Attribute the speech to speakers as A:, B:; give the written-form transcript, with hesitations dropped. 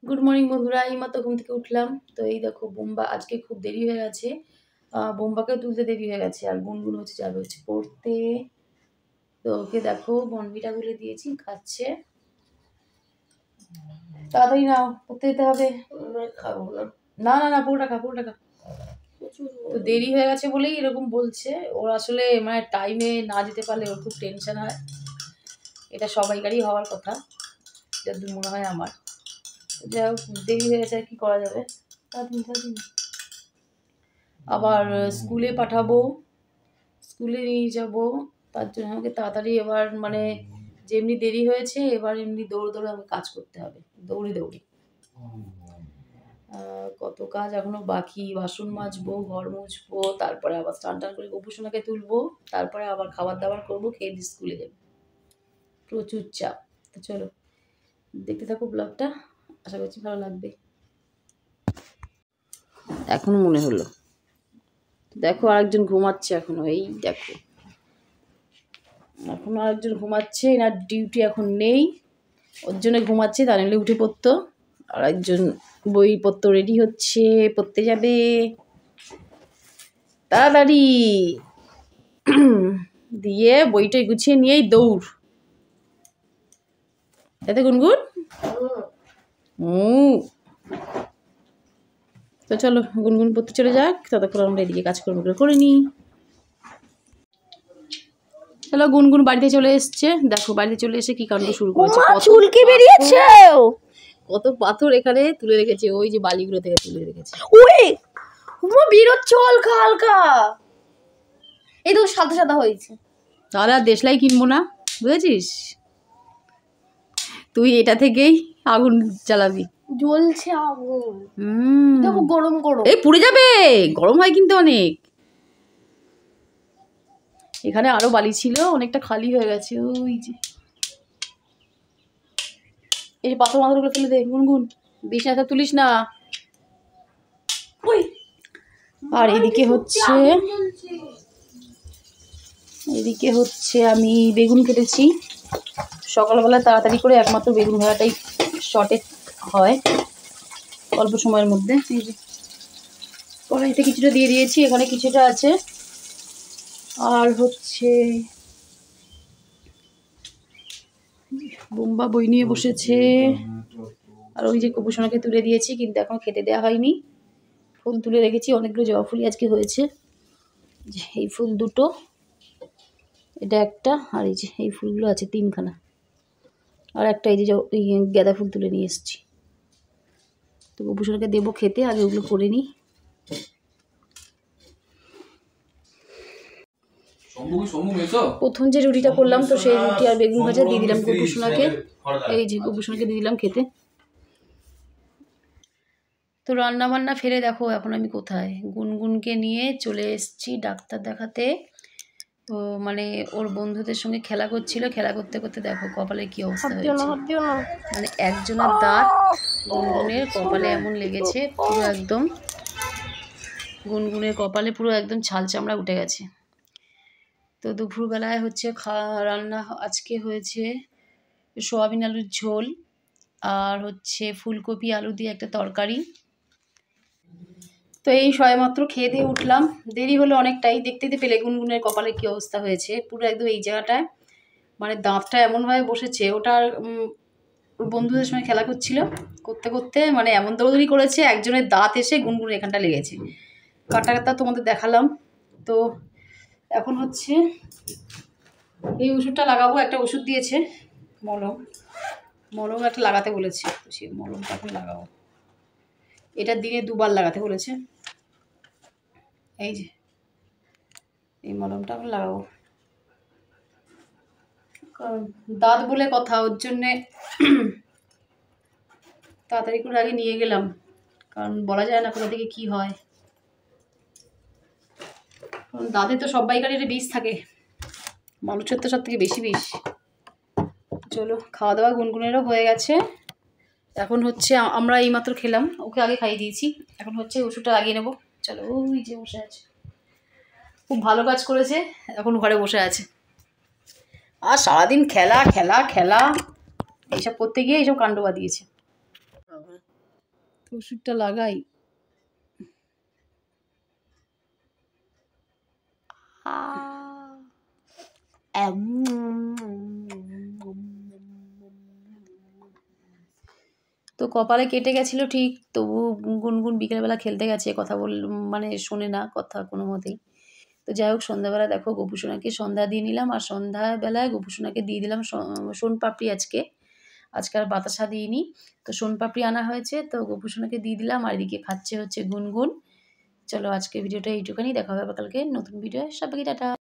A: Good morning বন্ধুরা, এইমাত্র ঘুম থেকে উঠলাম। তো এই দেখো বোম্বা আজকে খুব দেরি হয়ে গেছে, বোম্বাকেও তুলতে দেরি হয়ে গেছে। আর গুনগুন যাবে পড়তে। তো ওকে দেখো বনভিটা গুলে দিয়েছি, খাচ্ছে। তাড়াতাড়ি নাও, পড়তে যেতে হবে। খাবো না, না না, পুরোটা খা, পুরোটা খা। তো দেরি হয়ে গেছে বলেই এরকম বলছে। ওর আসলে মানে টাইমে না যেতে পারলে ওর খুব টেনশন হয়। এটা সবাইকারই হওয়ার কথা, যদি মনে হয় আমার। যাই হোক, দেরি হয়ে গেছে, কি করা যাবে। আবার স্কুলে পাঠাবো, স্কুলে নিয়ে যাব, তার জন্য আমাকে তাড়াতাড়ি এবার মানে যেমনি দেরি হয়েছে এবার এমনি দৌড়ে দৌড়ে আমাকে কাজ করতে হবে, দৌড়ে দৌড়ে। কত কাজ এখনো বাকি। বাসন মাজবো, ঘর মুছবো, তারপরে আবার স্নান টান করে গোপুসোনাকে তুলবো, তারপরে আবার খাবার দাবার করবো, খেয়ে দিয়ে স্কুলে যাবো। প্রচুর চাপ। তো চলো দেখতে থাকো ব্লগটা, আশা করছি ভালো লাগবে। এখনো মনে হলো, দেখো আরেকজন ঘুমাচ্ছে এখনো। এই দেখো এখনো আরেকজন ঘুমাচ্ছে, এনার ডিউটি এখন নেই, ওর জন্য ঘুমাচ্ছে, তা নাহলে উঠে পড়তো। আর একজন বই পড়তো, রেডি হচ্ছে, পড়তে যাবে তাড়াতাড়ি। দিয়ে বইটাই গুছিয়ে নিয়েই দৌড়। এতে গুনগুন তো চলো গুনগুন পড়তে চলে যাক, ততক্ষণ আমরা এদিকে কাজকর্মগুলো করে নিই। চলো, গুনগুন বাড়িতে চলে এসছে। দেখো বাড়িতে চলে এসে কি কাণ্ড শুরু করেছে।
B: চুলকি বেরিয়েছে,
A: কত পাথর এখানে তুলে রেখেছে, ওই যে বালিগুলো থেকে তুলে রেখেছে।
B: ওই বেরোচ্ছে হালকা হালকা, এই তো সাদা সাদা হয়েছে।
A: তাহলে আর দেশলাই কিনবো না, বুঝেছিস? তুই এটা থেকেই আগুন জ্বালাবি।
B: জ্বলছে আগুন, দেখো গরম গরম।
A: এই পুড়ে যাবে, গরম হয় কিন্তু অনেক। এখানে আরো বালি ছিল, অনেকটা খালি হয়ে গেছে। ওই যে এই যে পাথর মাথরগুলো ফেলে দে গুনগুন, বিছানাটা তুলিস না। আর এদিকে হচ্ছে আমি বেগুন কেটেছি সকালবেলা তাড়াতাড়ি করে, একমাত্র বেগুন ভাড়াটাই শর্টে হয় অল্প সময়ের মধ্যে। কড়াইতে কিছুটা দিয়ে দিয়েছি, এখানে কিছুটা আছে। আর হচ্ছে বোম্বা বই নিয়ে বসেছে। আর ওই যে কুপুসোনাকে তুলে দিয়েছি, কিন্তু এখন খেতে দেওয়া হয়নি। ফুল তুলে রেখেছি, অনেকগুলো জবা ফুলই আজকে হয়েছে। এই ফুল দুটো, এটা একটা, আর এই যে এই ফুলগুলো আছে তিনখানা, আর একটা এই যে গাঁদা ফুল তুলে নিয়ে এসেছি। তো কুপুসোনাকে দেবো খেতে, আগে ওগুলো করে নিই। প্রথম যে রুটিটা করলাম, তো সেই রুটি আর বেগুন ভাজা দিয়ে দিলাম কুপুসোনাকে। এই যে কুপুসোনাকে দিয়ে দিলাম খেতে। তো রান্না বান্না ফেলে দেখো এখন আমি কোথায়, গুনগুনকে নিয়ে চলে এসেছি ডাক্তার দেখাতে। তো মানে ওর বন্ধুদের সঙ্গে খেলা করছিল, খেলা করতে করতে দেখো কপালে কি অবস্থা হয়েছে। মানে একজনের দাঁত গুনগুনের কপালে এমন লেগেছে, পুরো একদম গুনগুনের কপালে পুরো একদম ছাল চামড়া উঠে গেছে। তো দুপুরবেলায় হচ্ছে রান্না আজকে হয়েছে সোয়াবিন আলুর ঝোল, আর হচ্ছে ফুলকপি আলু দিয়ে একটা তরকারি। তো এই সবেমাত্র খেয়ে দিয়ে উঠলাম, দেরি হলো অনেকটাই। দেখতে পেলে গুনগুনের কপালে কী অবস্থা হয়েছে, পুরো একদম এই জায়গাটায় মানে দাঁতটা এমনভাবে বসেছে। ওটার বন্ধুদের সঙ্গে খেলা করতে করতে মানে এমন দৌড়দৌড়ি করেছে, একজনের দাঁত এসে গুনগুনের এখানটা লেগেছে। কাটা তোমাদের দেখালাম। তো এখন হচ্ছে এই ওষুধটা লাগাবো, একটা ওষুধ দিয়েছে মলম একটা লাগাতে বলেছে, তো সেই মলমটা এখন লাগাবো। এটা দিনে 2 বার লাগাতে বলেছে। এই যে এই মলমটা এখন লাগাবো, কারণ দাঁত বলে কথা, ওর জন্যে তাড়াতাড়ি করে আগে নিয়ে গেলাম, কারণ বলা যায় না কোথা থেকে কী হয়। কারণ দাঁতে তো সবাইকারই একটা বিষ থাকে, মানুষের তো সব থেকে বেশি বিষ। চলো, খাওয়া দাওয়া গুনগুনেরও হয়ে গেছে। এখন হচ্ছে আমরা এইমাত্র খেলাম, ওকে আগে খাইয়ে দিয়েছি। এখন হচ্ছে ওষুধটা লাগিয়ে নেবো। চলো, ওই যে বসে আছে, খুব ভালো কাজ করেছে, এখন ঘরে বসে আছে। আর সারাদিন খেলা খেলা খেলা এইসব করতে গিয়ে এইসব কাণ্ড বাঁধিয়েছে। ওষুধটা লাগাই। তো কপালে কেটে গেছিলো ঠিক, তবু গুনগুন বিকেলবেলা খেলতে গেছে, কথা মানে শোনে না কথা কোনো মতেই। তো যাই হোক, সন্ধ্যাবেলা দেখো গোপুসোনাকে সন্ধ্যা দিয়ে নিলাম, আর সন্ধ্যাবেলায় গোপুসোনাকে দিয়ে দিলাম সোনপাপড়ি। আজকে আর বাতাসা দিইনি, তো সোনপাপড়ি আনা হয়েছে, তো গোপুসোনাকে দিয়ে দিলাম। আর এদিকে খাচ্ছে হচ্ছে গুনগুন। চলো আজকে ভিডিওটা এইটুখানি, দেখা হবে কালকে নতুন ভিডিও। সবাইকে টাটা।